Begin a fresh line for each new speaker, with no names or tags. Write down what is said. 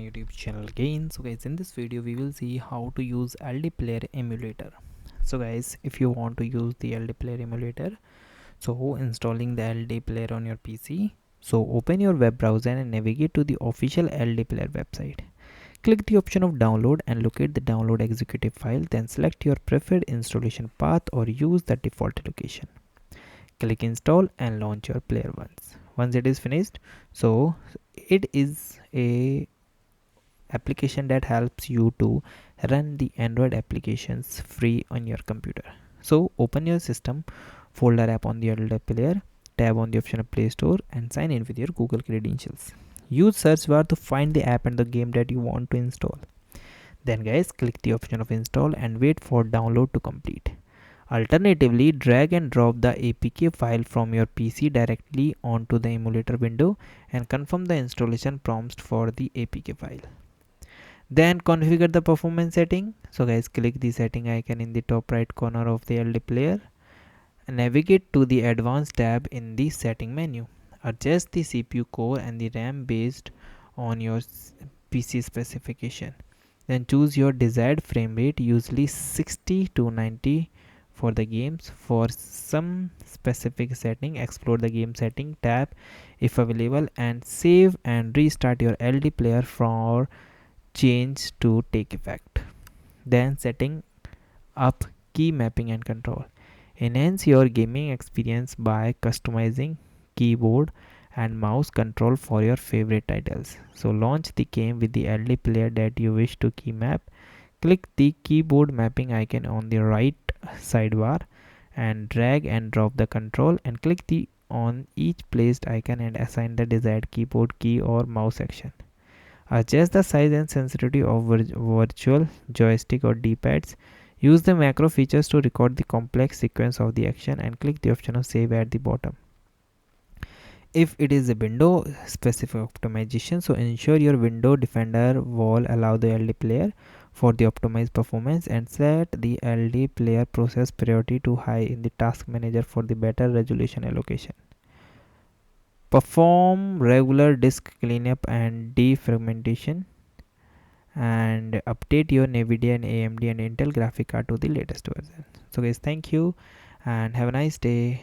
YouTube channel again. So guys, in this video we will see how to use LDPlayer Emulator. So guys, if you want to use the LDPlayer Emulator, so installing the LDPlayer on your PC, so open your web browser and navigate to the official LDPlayer website. Click the option of download and locate the download executive file, then select your preferred installation path or use the default location. Click install and launch your player once it is finished. So it is a application that helps you to run the Android applications free on your computer. So open your system folder app on the LDPlayer, tab on the option of Play Store and sign in with your Google credentials. Use search bar to find the app and the game that you want to install. Then guys, click the option of install and wait for download to complete. Alternatively, drag and drop the APK file from your PC directly onto the emulator window and confirm the installation prompts for the APK file. Then configure the performance setting. So guys, click the setting icon in the top right corner of the LDPlayer and navigate to the advanced tab in the setting menu. Adjust the CPU core and the RAM based on your PC specification. Then choose your desired frame rate, usually 60 to 90 for the games. For some specific setting, explore the game setting tab if available and save and restart your LDPlayer for change to take effect. Then setting up key mapping and control. Enhance your gaming experience by customizing keyboard and mouse control for your favorite titles. So launch the game with the LDPlayer that you wish to key map. Click the keyboard mapping icon on the right sidebar and drag and drop the control and click the on each placed icon and assign the desired keyboard key or mouse action. Adjust the size and sensitivity of virtual joystick or D-pads. Use the macro features to record the complex sequence of the action and click the option of save at the bottom. If it is a window specific optimization, so ensure your window defender wall allow the LDPlayer for the optimized performance and set the LDPlayer process priority to high in the task manager for the better resolution allocation. Perform regular disk cleanup and defragmentation and update your NVIDIA and AMD and Intel graphic card to the latest version. So guys, thank you and have a nice day.